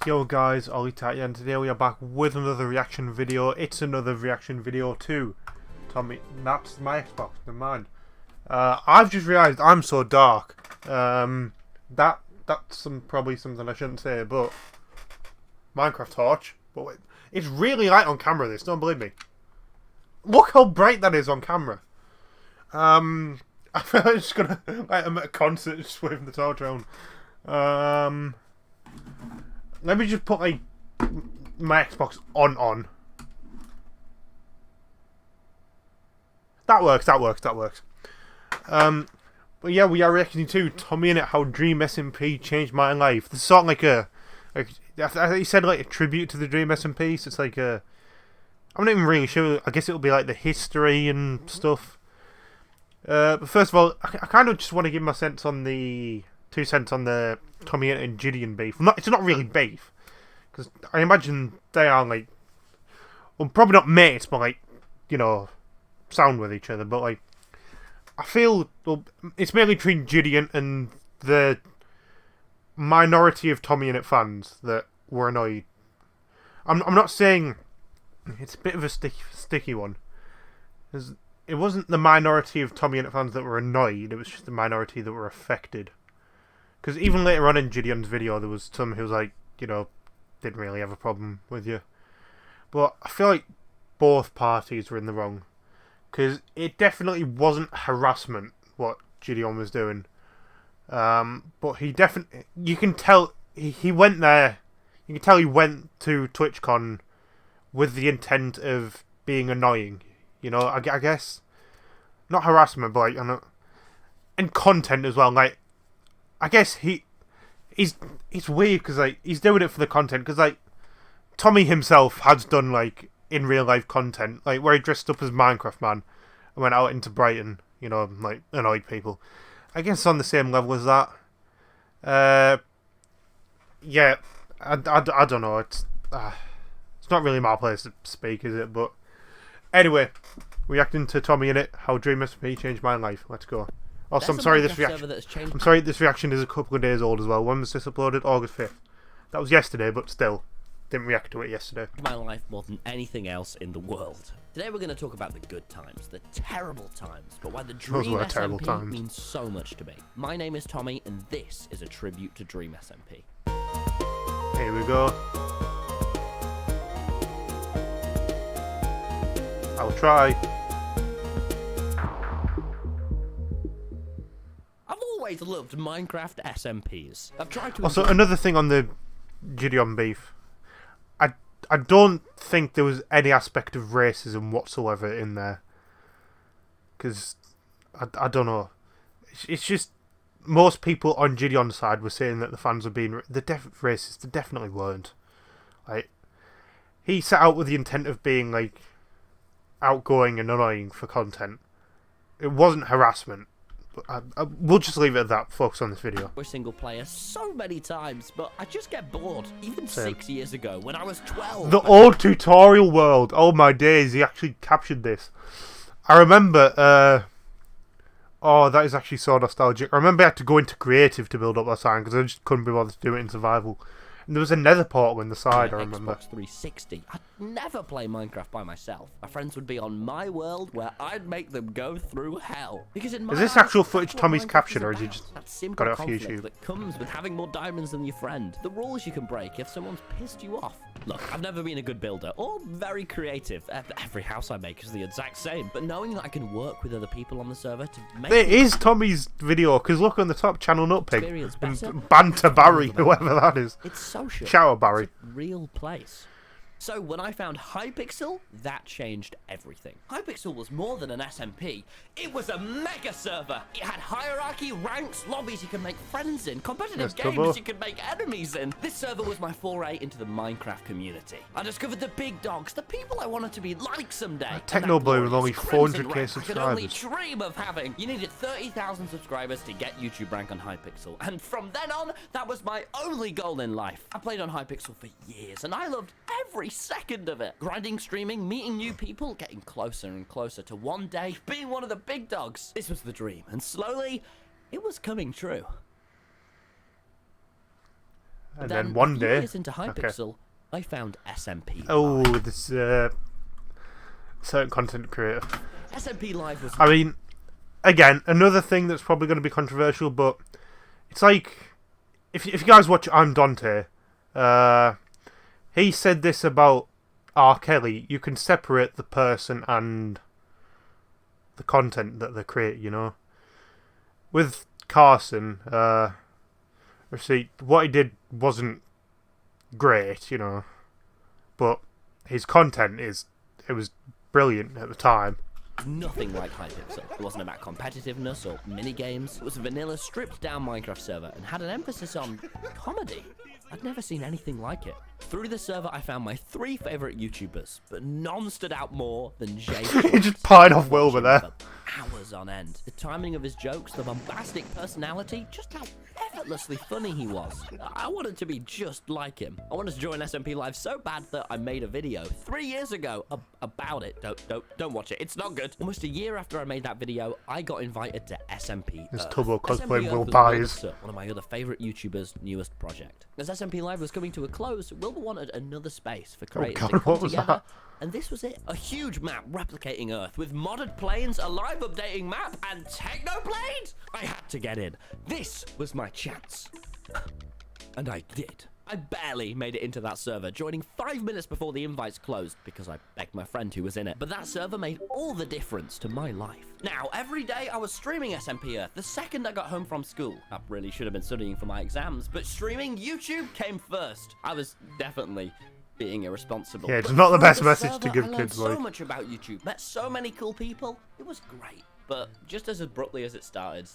Yo guys, Ollie Tatty, and today we are back with another reaction video. It's another reaction video too. Tommy, that's my Xbox, never mind. I've just realised I'm so dark. That's probably something I shouldn't say, but Minecraft torch. But wait, it's really light on camera. This, don't believe me. Look how bright that is on camera. I'm just gonna like I'm at a concert, just waving the torch around. Let me just put my Xbox on. That works. But yeah, we are reacting to TommyInnit, How Dream SMP Changed My Life. This is sort of like he said like a tribute to the Dream SMP, so it's like I'm not even really sure. I guess it'll be like the history and stuff. But first of all, I kind of just want to give my 2 cents on the TommyInnit and Gideon beef. It's not really beef, because I imagine they are like, well, probably not mates, but like, you know, sound with each other. But like, I feel it's mainly between Gideon and the minority of TommyInnit fans that were annoyed. I'm not saying it's a bit of a sticky one. It wasn't the minority of TommyInnit fans that were annoyed. It was just the minority that were affected. Because even later on in Gideon's video, there was some who was like, you know, didn't really have a problem with you. But I feel like both parties were in the wrong. Because it definitely wasn't harassment, what Gideon was doing. But he definitely, you can tell, he went there, you can tell he went to TwitchCon with the intent of being annoying. You know, I guess. Not harassment, but like, and content as well, like, I guess it's weird because like he's doing it for the content, because like Tommy himself has done like in real life content, like where he dressed up as Minecraft Man and went out into Brighton, you know, like annoyed people. I guess it's on the same level as that. Yeah, I don't know. It's not really my place to speak, is it? But anyway, reacting to TommyInnit, How Dream SMP Changed My Life. Let's go. Also, I'm sorry this reaction is a couple of days old as well. When was this uploaded? August 5th. That was yesterday, but still, didn't react to it yesterday. My life more than anything else in the world. Today we're going to talk about the good times, the terrible times, but why the Dream SMP means so much to me. My name is Tommy, and this is a tribute to Dream SMP. Here we go. I'll try. I've always loved Minecraft SMPs. I've tried to. Also, another thing on the Gideon beef. I don't think there was any aspect of racism whatsoever in there. Because, I don't know. It's just, most people on Gideon's side were saying that the fans were being racist. They definitely weren't. Like, he set out with the intent of being, like, outgoing and annoying for content. It wasn't harassment. We'll just leave it at that. Focus on this video. We're single player so many times, but I just get bored. Even 6 years ago, when I was 12. The old tutorial world. Oh my days, he actually captured this. I remember, oh, that is actually so nostalgic. I remember I had to go into creative to build up that sign, because I just couldn't be bothered to do it in survival. And there was a nether portal in the side, I remember. Xbox 360. I'd never play Minecraft by myself. My friends would be on my world, where I'd make them go through hell. Because in my is this eyes, actual footage Tommy's captured, or is he just got it off YouTube? That comes with having more diamonds than your friend. The rules you can break if someone's pissed you off. Look, I've never been a good builder, or very creative. Every house I make is the exact same. But knowing that I can work with other people on the server to make... There is Tommy's video, because look on the top, Channel Nutpig. And Banter Barry, whoever that is. It's social. Shower Barry. It's a real place. So when I found Hypixel, that changed everything. Hypixel was more than an SMP. It was a mega server. It had hierarchy, ranks, lobbies you could make friends in, competitive games you could make enemies in. This server was my foray into the Minecraft community. I discovered the big dogs, the people I wanted to be like someday. Technoblue with only 400k subscribers. I could only dream of having. You needed 30,000 subscribers to get YouTube rank on Hypixel. And from then on, that was my only goal in life. I played on Hypixel for years, and I loved every second of it. Grinding, streaming, meeting new people, getting closer and closer to one day being one of the big dogs. This was the dream, and slowly, it was coming true. And then then one a few day... years into Hypixel, I found SMP Oh, Live. this certain content creator. SMP Live was... I mean, again, another thing that's probably going to be controversial, but it's like... If you guys watch I'm Dante, he said this about R. Kelly. You can separate the person and the content that they create, you know? With Carson, see, what he did wasn't great, you know, but his content it was brilliant at the time. Nothing like Hypixel. It wasn't about competitiveness or mini-games. It was a vanilla, stripped-down Minecraft server and had an emphasis on comedy. I'd never seen anything like it. Through the server, I found my 3 favourite YouTubers, but none stood out more than Jay. He just pied off Wilbur there. Hours on end. The timing of his jokes, the bombastic personality, just how effortlessly funny he was. I wanted to be just like him. I wanted to join SMP Live so bad that I made a video 3 years ago about it. Don't watch it. It's not good. Almost a year after I made that video, I got invited to SMP. This Tubbo cosplay SMP Will was Buys. one of my other favourite YouTubers' newest project. As SMP Live was coming to a close, Wilbur wanted another space for creators God, to come what was together. that? And this was it. A huge map replicating Earth with modded planes, a live updating map, and technoblades! I had to get in. This was my chance. And I did. I barely made it into that server, joining 5 minutes before the invites closed because I begged my friend who was in it. But that server made all the difference to my life. Now, every day I was streaming SMP Earth the second I got home from school. I really should have been studying for my exams, but streaming YouTube came first. I was definitely being irresponsible. Yeah, it's But not the through best message to server, give I learned kids, so like. much about YouTube, met so many cool people. It was great. But just as abruptly as it started,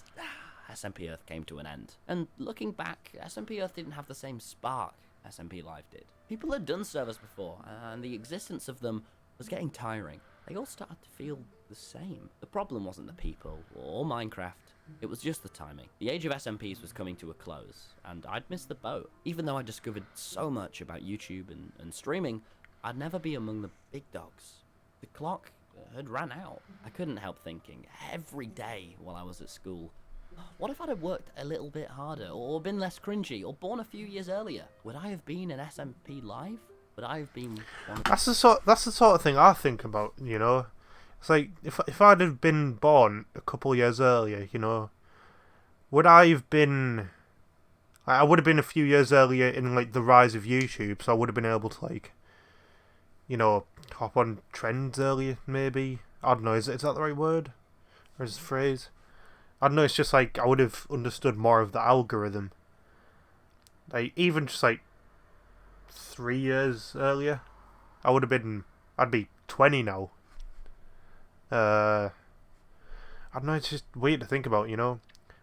SMP Earth came to an end. And looking back, SMP Earth didn't have the same spark SMP Live did. People had done servers before, and the existence of them was getting tiring. They all started to feel the same. The problem wasn't the people or Minecraft. It was just the timing. The age of SMPs was coming to a close, and I'd missed the boat. Even though I discovered so much about YouTube and streaming, I'd never be among the big dogs. The clock had ran out. I couldn't help thinking, every day while I was at school, what if I'd have worked a little bit harder, or been less cringy, or born a few years earlier? Would I have been an SMP Live? Would I have been one of That's the sort of thing I think about, you know. It's like if I'd have been born a couple of years earlier, you know, would I have been? I would have been a few years earlier in like the rise of YouTube, so I would have been able to like, you know, hop on trends earlier. Maybe I don't know. Is that the right word, or is it a phrase? I don't know. It's just like I would have understood more of the algorithm. Like even just like 3 years earlier, I'd be 20 now. I don't know, it's just weird to think about, you know.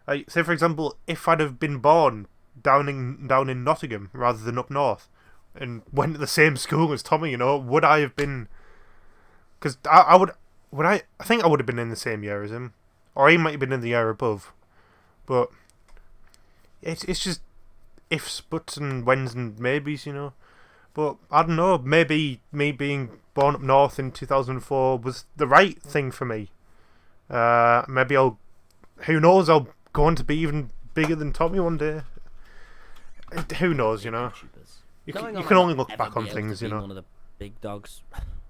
Like, say for example, if I'd have been born down in Nottingham rather than up north, and went to the same school as Tommy, you know, would I have been? Because I think I would have been in the same year as him, or he might have been in the year above. But it's just ifs, buts, and whens and maybes, you know. But I don't know, maybe me being born up north in 2004 was the right thing for me. Maybe who knows, I'll go on to be even bigger than Tommy one day. Who knows, you know. You can only look back on things, you know. One of the big dogs.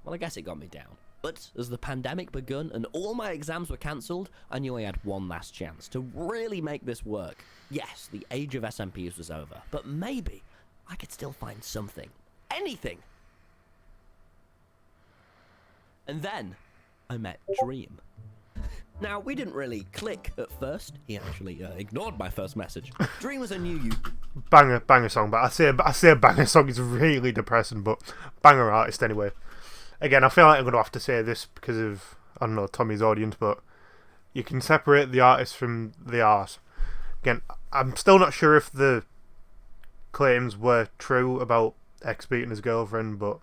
Well, I guess it got me down. But as the pandemic begun and all my exams were cancelled, I knew I had one last chance to really make this work. Yes, the age of SMPs was over, but maybe I could still find something. Anything. And then I met Dream. Now, we didn't really click at first. He actually ignored my first message. Dream was a new banger song, but I say banger song is really depressing, but banger artist anyway. Again, I feel like I'm going to have to say this because of, I don't know, Tommy's audience, but you can separate the artist from the art. Again, I'm still not sure if the claims were true about X beating his girlfriend, but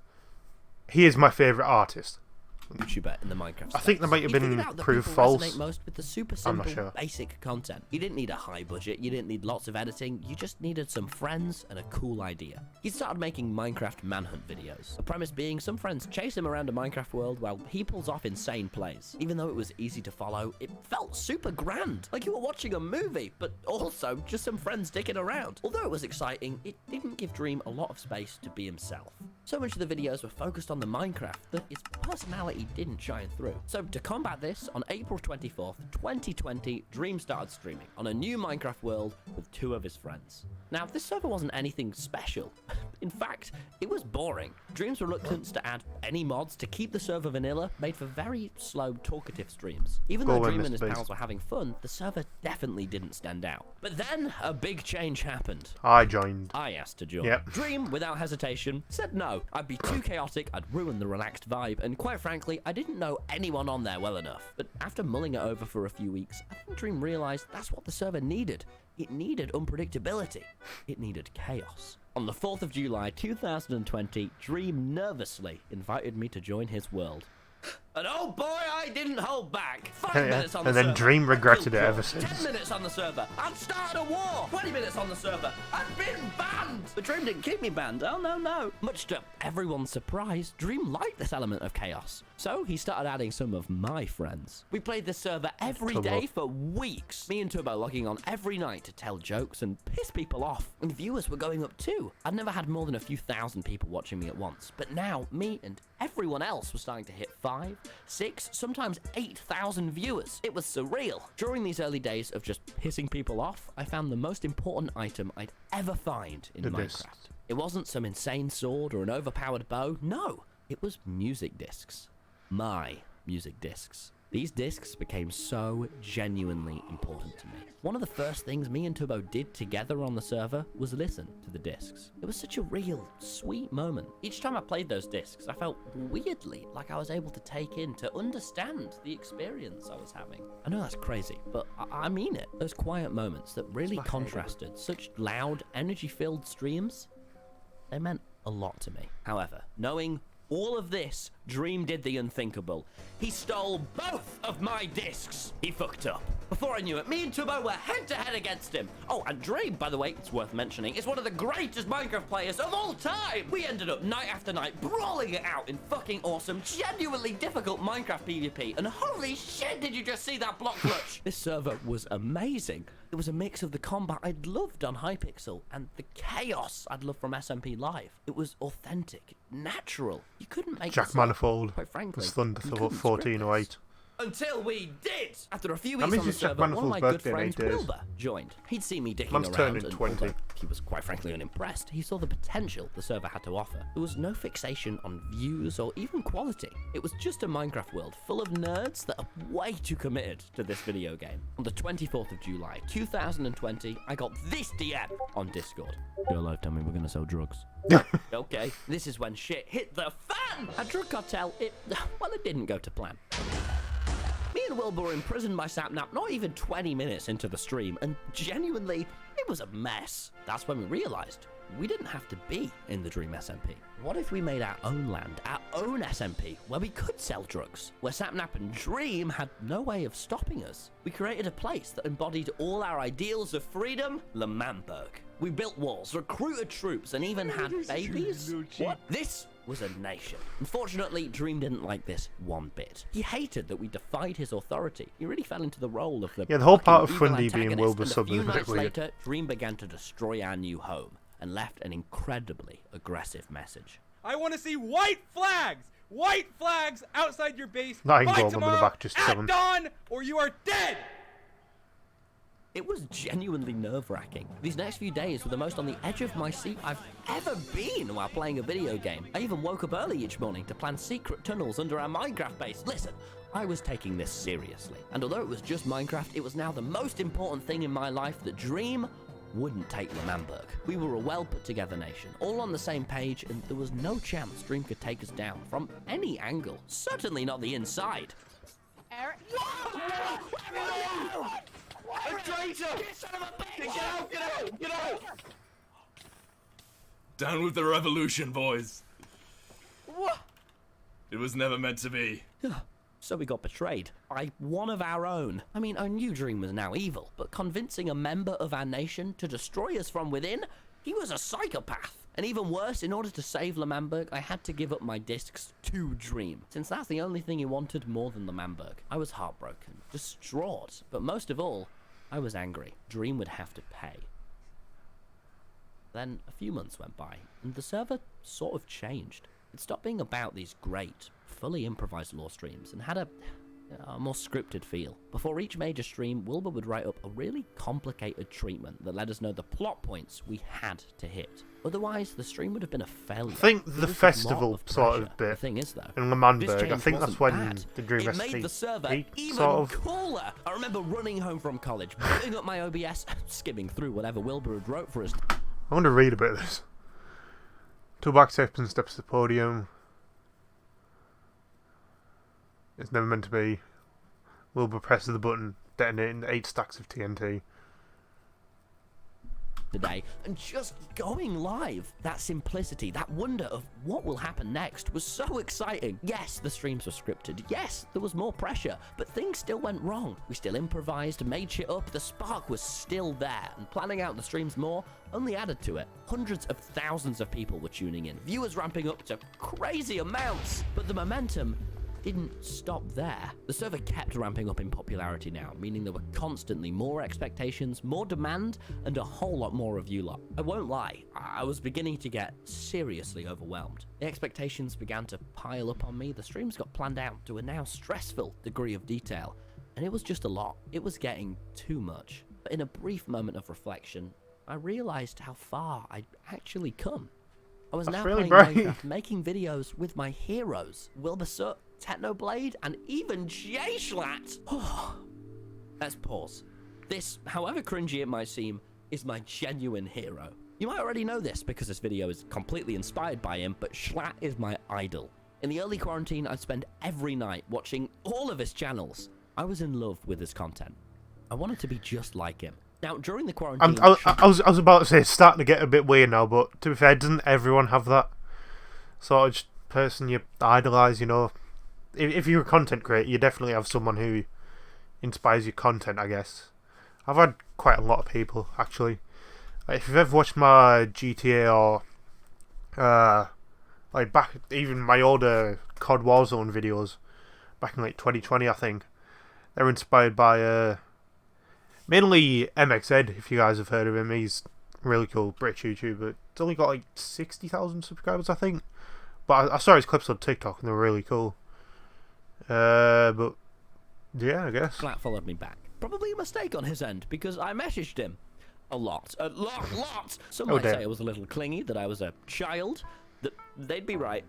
he is my favourite artist. YouTuber in the Minecraft I think they might have He been figured out that proved people false. resonate most with the super I'm not simple, sure. basic content. You didn't need a high budget, you didn't need lots of editing, you just needed some friends and a cool idea. He started making Minecraft manhunt videos. The premise being some friends chase him around a Minecraft world while he pulls off insane plays. Even though it was easy to follow, it felt super grand, like you were watching a movie, but also just some friends dicking around. Although it was exciting, it didn't give Dream a lot of space to be himself. So much of the videos were focused on the Minecraft that his personality didn't shine through. So to combat this, on April 24th, 2020, Dream started streaming on a new Minecraft world with 2 of his friends. Now, this server wasn't anything special. In fact, it was boring. Dream's reluctance to add any mods to keep the server vanilla made for very slow, talkative streams. Even though Dream and his pals were having fun, the server definitely didn't stand out. But then, a big change happened. I joined. I asked to join. Yep. Dream, without hesitation, said no. I'd be too chaotic, I'd ruin the relaxed vibe, and quite frankly, I didn't know anyone on there well enough. But after mulling it over for a few weeks, I think Dream realized that's what the server needed. It needed unpredictability. It needed chaos. On the 4th of July 2020, Dream nervously invited me to join his world. And oh boy, I didn't hold back. 5 minutes on the server. And then Dream regretted it ever since. 10 minutes on the server. I'd started a war. 20 minutes on the server. I'd been banned. But Dream didn't keep me banned. Oh, no. Much to everyone's surprise, Dream liked this element of chaos. So he started adding some of my friends. We played this server every day for weeks. Me and Turbo logging on every night to tell jokes and piss people off. And viewers were going up too. I'd never had more than a few thousand people watching me at once. But now, me and everyone else was starting to hit 5, 6, sometimes 8,000 viewers. It was surreal. During these early days of just pissing people off, I found the most important item I'd ever find in Minecraft. It wasn't some insane sword or an overpowered bow. No, it was music discs. My music discs. These discs became so genuinely important to me. One of the first things me and Turbo did together on the server was listen to the discs. It was such a real, sweet moment. Each time I played those discs, I felt weirdly like I was able to take in, to understand the experience I was having. I know that's crazy, but I mean it. Those quiet moments that really contrasted such loud, energy-filled streams, they meant a lot to me. However, knowing all of this, Dream did the unthinkable. He stole both of my discs. He fucked up. Before I knew it, me and Turbo were head-to-head against him. Oh, and Dream, by the way, it's worth mentioning, is one of the greatest Minecraft players of all time. We ended up night after night brawling it out in fucking awesome, genuinely difficult Minecraft PvP. And holy shit, did you just see that block clutch? This server was amazing. It was a mix of the combat I'd loved on Hypixel and the chaos I'd loved from SMP Live. It was authentic, natural. You couldn't make Jack this up. Manifold. Quite frankly, was Thunder you for couldn't script 1408. this. Until we did! After a few That weeks means on the it's Jack server, one of Manifold's my good birthday in friends, 8 days. Wilbur, joined. He'd seen me dicking Man's around, turning and 20. although he was quite frankly unimpressed, he saw the potential the server had to offer. There was no fixation on views or even quality. It was just a Minecraft world full of nerds that are way too committed to this video game. On the 24th of July, 2020, I got this DM on Discord. You're alive, tell me we're gonna sell drugs. Okay, this is when shit hit the fan! A drug cartel, it didn't go to plan. Me and Wilbur were imprisoned by Sapnap not even 20 minutes into the stream, and genuinely, it was a mess. That's when we realized we didn't have to be in the Dream SMP. What if we made our own land, our own SMP, where we could sell drugs, where Sapnap and Dream had no way of stopping us? We created a place that embodied all our ideals of freedom, L'Manberg. We built walls, recruited troops, and even had babies? What? This was a nation. Unfortunately, Dream didn't like this one bit. He hated that we defied his authority. He really fell into the role of the Yeah, the whole part of evil Fundy being antagonist, Wilbur and sub a few is a bit nights weird. later, Dream began to destroy our new home and left an incredibly aggressive message. I want to see white flags! White flags outside your base That ain't by Gorman in the tomorrow back just at chilling. dawn, or you are dead! It was genuinely nerve-wracking. These next few days were the most on the edge of my seat I've ever been while playing a video game. I even woke up early each morning to plan secret tunnels under our Minecraft base. Listen, I was taking this seriously. And although it was just Minecraft, it was now the most important thing in my life that Dream wouldn't take L'Manberg. We were a well-put-together nation, all on the same page, and there was no chance Dream could take us down from any angle. Certainly not the inside. Eric. A traitor! Son of a bitch! Get out! Get out! Get out! Down with the revolution, boys. What? It was never meant to be. So we got betrayed by one of our own. I mean, I knew Dream was now evil, but convincing a member of our nation to destroy us from within, he was a psychopath. And even worse, in order to save L'Manberg, I had to give up my discs to Dream, since that's the only thing he wanted more than L'Manberg. I was heartbroken, distraught, but most of all, I was angry. Dream would have to pay. Then a few months went by, and the server sort of changed. It stopped being about these great, fully improvised lore streams and had a more scripted feel. Before each major stream, Wilbur would write up a really complicated treatment that let us know the plot points we had to hit. Otherwise, the stream would have been a failure. I think the festival sort of bit the thing is, though, in L'Manberg, I change think that's wasn't when bad. the Dream It SMP made the server peaked, even sort of. cooler. I remember running home from college, putting up my OBS, skimming through whatever Wilbur had wrote for us. I want to read a bit of this. Two back steps and steps to the podium. It's never meant to be. Wilbur presses the button, detonating 8 stacks of TNT. Today, and just going live. That simplicity, that wonder of what will happen next was so exciting. Yes, the streams were scripted. Yes, there was more pressure, but things still went wrong. We still improvised, made shit up. The spark was still there, and planning out the streams more only added to it. Hundreds of thousands of people were tuning in, viewers ramping up to crazy amounts, but the momentum didn't stop there. The server kept ramping up in popularity now, meaning there were constantly more expectations, more demand, and a whole lot more of you lot. I won't lie, I was beginning to get seriously overwhelmed. The expectations began to pile up on me, the streams got planned out to a now stressful degree of detail, and it was just a lot. It was getting too much. But in a brief moment of reflection, I realized how far I'd actually come. I was now really playing brave. Minecraft, making videos with my heroes, Wilbur Soot, Technoblade, and even J-Schlatt. Let's pause. This, however cringy it might seem, is my genuine hero. You might already know this because this video is completely inspired by him, but Schlatt is my idol. In the early quarantine, I'd spend every night watching all of his channels. I was in love with his content. I wanted to be just like him. Now, during the quarantine... I was about to say, it's starting to get a bit weird now, but to be fair, doesn't everyone have that sort of person you idolise, you know? If you're a content creator, you definitely have someone who inspires your content, I guess. I've had quite a lot of people, actually. Like, if you've ever watched my GTA or like back, even my older COD Warzone videos back in like 2020, I think, they're inspired by mainly MXZ, if you guys have heard of him. He's a really cool British YouTuber. It's only got like 60,000 subscribers, I think. But I saw his clips on TikTok and they were really cool. But yeah, I guess. Schlatt followed me back. Probably a mistake on his end, because I messaged him a lot. Some might say I was a little clingy, that I was a child. They'd be right.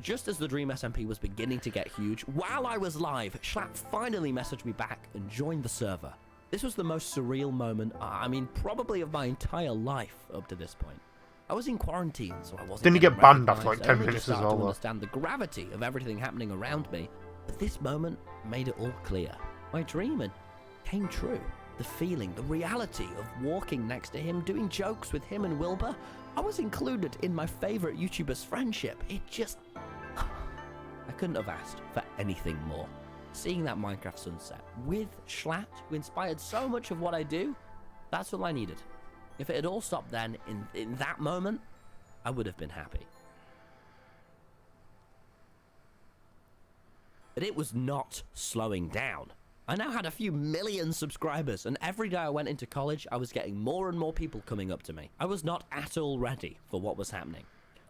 Just as the Dream SMP was beginning to get huge, while I was live, Schlatt finally messaged me back and joined the server. This was the most surreal moment, I mean, probably of my entire life up to this point. I was in quarantine, so I wasn't. Didn't he get banned after like 10 minutes as well? To understand the gravity of everything happening around me. But this moment made it all clear. My dream came true. The feeling, the reality of walking next to him, doing jokes with him and Wilbur. I was included in my favorite YouTuber's friendship. It just... I couldn't have asked for anything more. Seeing that Minecraft sunset with Schlatt, who inspired so much of what I do, that's all I needed. If it had all stopped then, in that moment, I would have been happy. But it was not slowing down. I now had a few million subscribers, and every day I went into college, I was getting more and more people coming up to me. I was not at all ready for what was happening.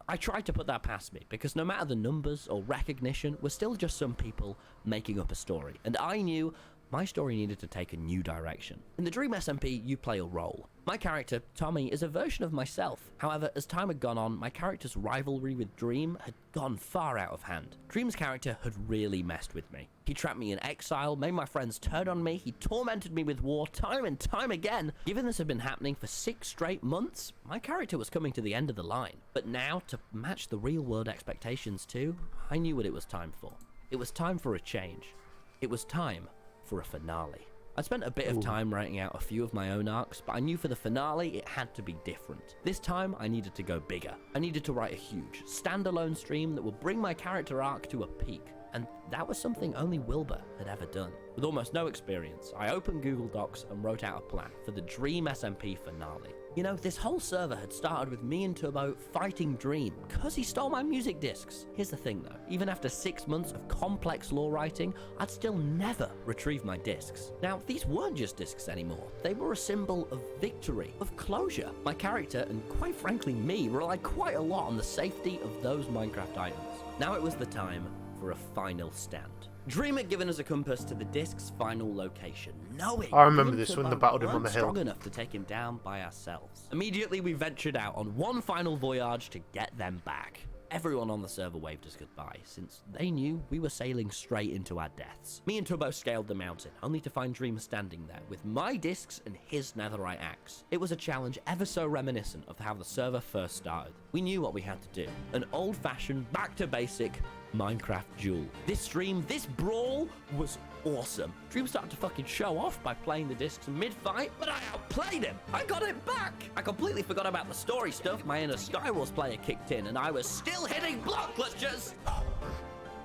I tried to put that past me, because no matter the numbers or recognition, we're still just some people making up a story. And I knew my story needed to take a new direction. In the Dream SMP, you play a role. My character, Tommy, is a version of myself. However, as time had gone on, my character's rivalry with Dream had gone far out of hand. Dream's character had really messed with me. He trapped me in exile, made my friends turn on me, he tormented me with war time and time again. Given this had been happening for 6 straight months, my character was coming to the end of the line. But now, to match the real-world expectations too, I knew what it was time for. It was time for a change. It was time for a finale. I spent a bit of time writing out a few of my own arcs, but I knew for the finale it had to be different. This time I needed to go bigger. I needed to write a huge, standalone stream that would bring my character arc to a peak. And that was something only Wilbur had ever done. With almost no experience, I opened Google Docs and wrote out a plan for the Dream SMP finale. You know, this whole server had started with me and Turbo fighting Dream because he stole my music discs. Here's the thing though, even after 6 months of complex lore writing, I'd still never retrieve my discs. Now, these weren't just discs anymore. They were a symbol of victory, of closure. My character, and quite frankly me, relied quite a lot on the safety of those Minecraft items. Now it was the time for a final stand. Dream had given us a compass to the disc's final location, knowing I remember me and this when Turbo they battled him on weren't the hill. strong enough to take him down by ourselves. Immediately we ventured out on one final voyage to get them back. Everyone on the server waved us goodbye, since they knew we were sailing straight into our deaths. Me and Turbo scaled the mountain, only to find Dream standing there with my discs and his netherite axe. It was a challenge ever so reminiscent of how the server first started. We knew what we had to do, an old-fashioned, back-to-basic Minecraft duel. This stream, this brawl, was awesome. Dream started to fucking show off by playing the discs mid-fight, but I outplayed him. I got it back. I completely forgot about the story stuff. My inner Skywars player kicked in, and I was still hitting block clutches.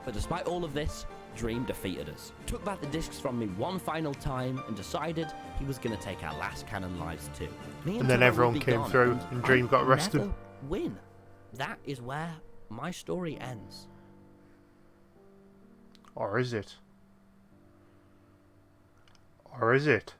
But despite all of this, Dream defeated us, took back the discs from me one final time, and decided he was going to take our last canon lives too. And then everyone came through, and Dream got arrested. Never win. That is where my story ends. Or is it? Or is it?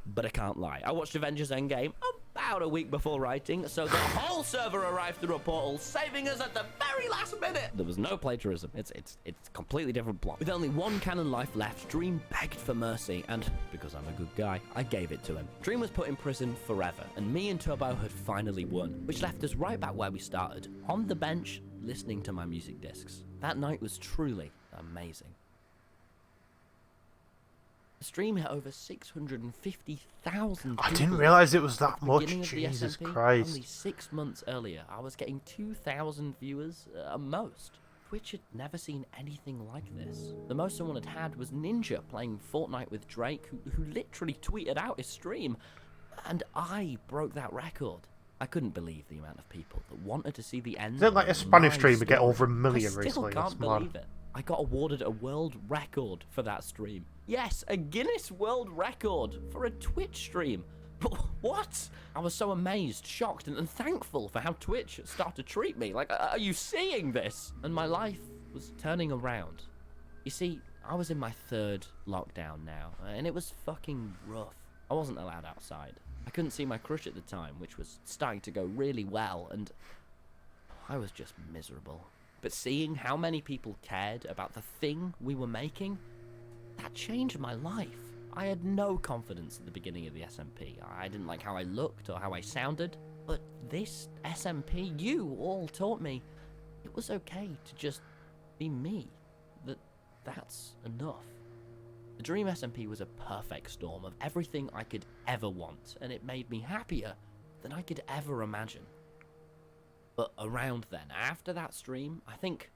But I can't lie. I watched Avengers Endgame about a week before writing, so the whole server arrived through a portal, saving us at the very last minute. There was no plagiarism. It's a completely different plot. With only one canon life left, Dream begged for mercy, and because I'm a good guy, I gave it to him. Dream was put in prison forever, and me and Turbo had finally won, which left us right back where we started, on the bench, listening to my music discs. That night was truly amazing. The stream hit over 650,000 I didn't people. realise it was that At the much. beginning of the Jesus SMP, Christ. Only 6 months earlier, I was getting 2,000 viewers at most. Twitch had never seen anything like this. The most someone had had was Ninja playing Fortnite with Drake, who literally tweeted out his stream. And I broke that record. I couldn't believe the amount of people that wanted to see the end. Is it like a of Spanish my streamer get story. over 1 million I still recently? can't That's believe mad. it. I got awarded a world record for that stream. Yes, a Guinness World Record for a Twitch stream. What? I was so amazed, shocked, and thankful for how Twitch started to treat me. Like, are you seeing this? And my life was turning around. You see, I was in my 3rd lockdown now, and it was fucking rough. I wasn't allowed outside. I couldn't see my crush at the time, which was starting to go really well, and I was just miserable. But seeing how many people cared about the thing we were making, that changed my life. I had no confidence at the beginning of the SMP. I didn't like how I looked or how I sounded. But this SMP, you all taught me it was okay to just be me. That's enough. The Dream SMP was a perfect storm of everything I could ever want, and it made me happier than I could ever imagine. But around then, after that stream, I think,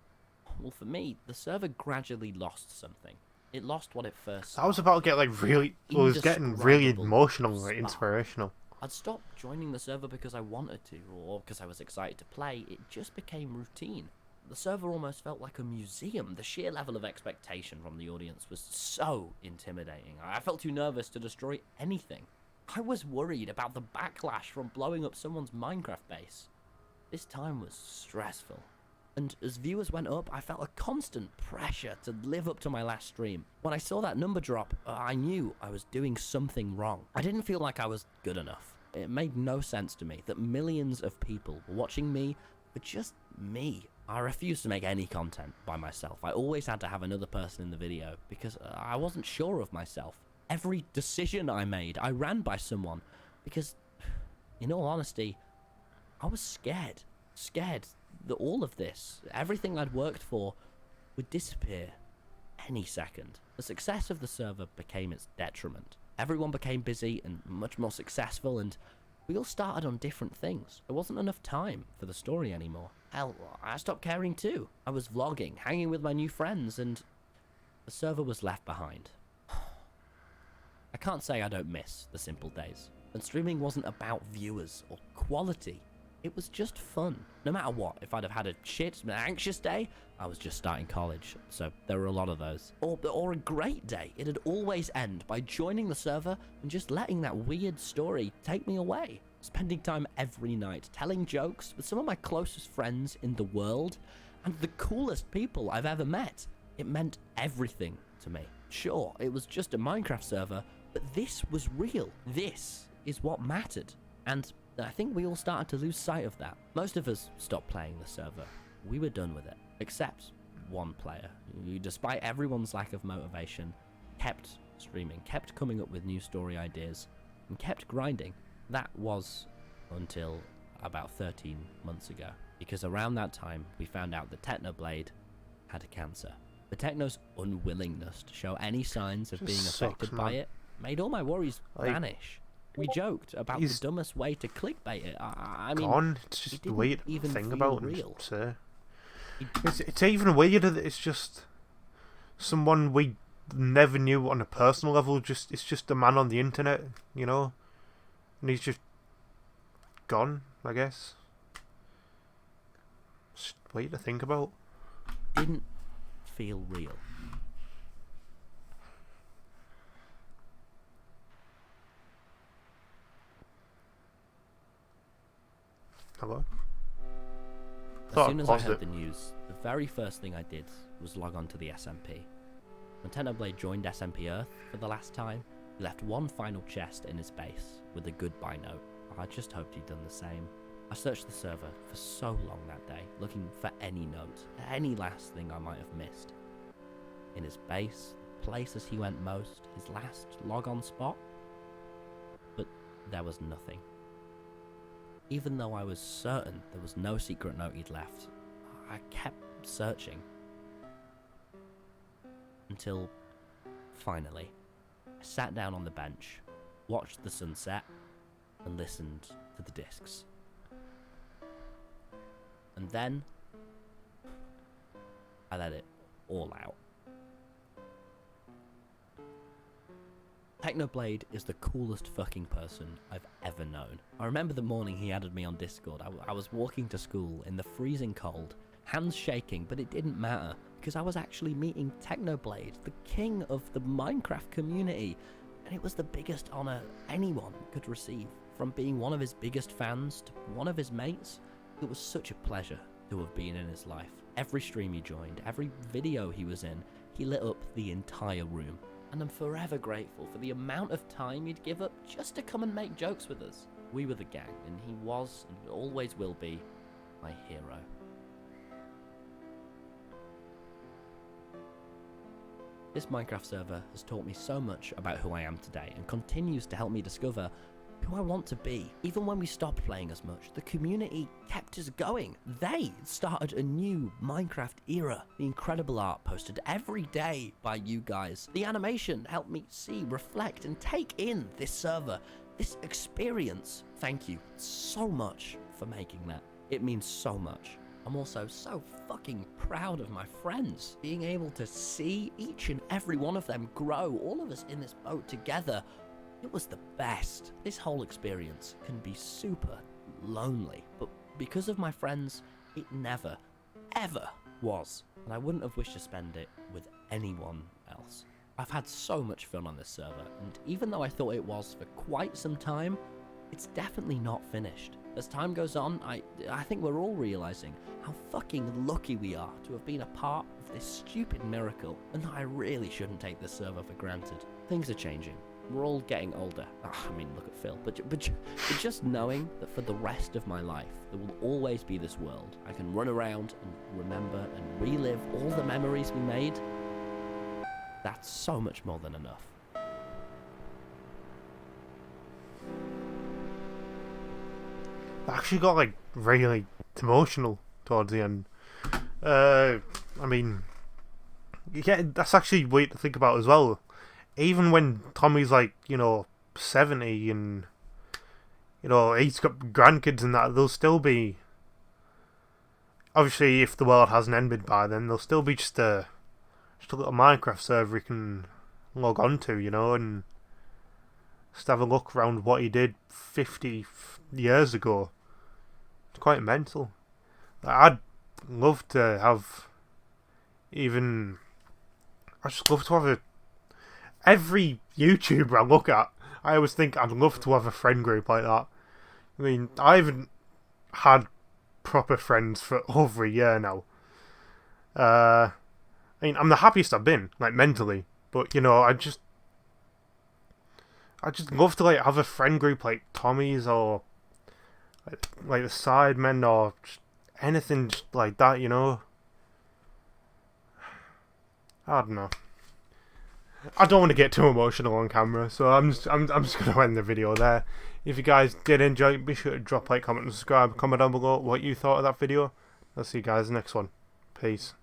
well, for me, the server gradually lost something. It lost what it first. I was about to get like really, well, it was getting really emotional, like inspirational. I'd stopped joining the server because I wanted to, or because I was excited to play. It just became routine. The server almost felt like a museum. The sheer level of expectation from the audience was so intimidating. I felt too nervous to destroy anything. I was worried about the backlash from blowing up someone's Minecraft base. This time was stressful. And as viewers went up, I felt a constant pressure to live up to my last stream. When I saw that number drop, I knew I was doing something wrong. I didn't feel like I was good enough. It made no sense to me that millions of people were watching me for just me. I refused to make any content by myself. I always had to have another person in the video because I wasn't sure of myself. Every decision I made, I ran by someone because, in all honesty, I was scared. Scared that all of this, everything I'd worked for, would disappear any second. The success of the server became its detriment. Everyone became busy and much more successful, and we all started on different things. There wasn't enough time for the story anymore. Hell, I stopped caring too. I was vlogging, hanging with my new friends, and the server was left behind. I can't say I don't miss the simple days. And streaming wasn't about viewers or quality. It was just fun. No matter what, if I'd have had a shit, anxious day, I was just starting college, so there were a lot of those. Or a great day, it'd always end by joining the server and just letting that weird story take me away. Spending time every night, telling jokes with some of my closest friends in the world, and the coolest people I've ever met. It meant everything to me. Sure, it was just a Minecraft server, but this was real. This is what mattered. And I think we all started to lose sight of that. Most of us stopped playing the server. We were done with it, except one player, who, despite everyone's lack of motivation, kept streaming, kept coming up with new story ideas, and kept grinding. That was until about 13 months ago, because around that time, we found out that Technoblade had cancer. But Techno's unwillingness to show any signs of being affected by it made all my worries vanish. We joked about the dumbest way to clickbait it. I mean, gone. It's just the way to think about real. It's even weirder that it's just someone we never knew on a personal level. It's just a man on the internet, you know, and he's just gone. I guess. It's weird to think about. Didn't feel real. Hello? As soon as I heard the news, the very first thing I did was log on to the SMP. When Technoblade joined SMP Earth for the last time, he left one final chest in his base with a goodbye note. I just hoped he'd done the same. I searched the server for so long that day, looking for any note, any last thing I might have missed. In his base, places he went most, his last log-on spot. But there was nothing. Even though I was certain there was no secret note he'd left, I kept searching. Until, finally, I sat down on the bench, watched the sunset, and listened to the discs. And then, I let it all out. Technoblade is the coolest fucking person I've ever known. I remember the morning he added me on Discord. I was walking to school in the freezing cold, hands shaking, but it didn't matter because I was actually meeting Technoblade, the king of the Minecraft community, and it was the biggest honor anyone could receive. From being one of his biggest fans to one of his mates, it was such a pleasure to have been in his life. Every stream he joined, every video he was in, he lit up the entire room. And I'm forever grateful for the amount of time he'd give up just to come and make jokes with us. We were the gang, and he was, and always will be, my hero. This Minecraft server has taught me so much about who I am today, and continues to help me discover who I want to be. Even when we stopped playing as much, the community kept us going. They started a new Minecraft era. The incredible art posted every day by you guys. The animation helped me see, reflect, and take in this server, this experience. Thank you so much for making that. It means so much. I'm also so fucking proud of my friends. Being able to see each and every one of them grow, all of us in this boat together, it was the best. This whole experience can be super lonely, but because of my friends, it never, ever was. And I wouldn't have wished to spend it with anyone else. I've had so much fun on this server, and even though I thought it was for quite some time, it's definitely not finished. As time goes on, I think we're all realizing how fucking lucky we are to have been a part of this stupid miracle, and I really shouldn't take this server for granted. Things are changing. We're all getting older. I mean, look at Phil. But just knowing that for the rest of my life, there will always be this world I can run around and remember and relive all the memories we made, that's so much more than enough. I actually got like really emotional towards the end. I mean, yeah, that's actually weird to think about as well. Even when Tommy's like, 70 and, he's got grandkids and that, there'll still be, obviously if the world hasn't ended by then, there'll still be just a just a little Minecraft server he can log on to, you know, and just have a look around what he did 50 years ago. It's quite mental. I'd love to have I just love to have every YouTuber I look at, I always think I'd love to have a friend group like that. I mean, I haven't had proper friends for over a year now. I mean, I'm the happiest I've been, like, mentally. But, you know, I just love to, like, have a friend group like Tommy's or like the Sidemen or just anything just like that, you know. I don't know. I don't want to get too emotional on camera, so I'm just going to end the video there. If you guys did enjoy it, be sure to drop a like, comment, and subscribe. Comment down below what you thought of that video. I'll see you guys in the next one. Peace.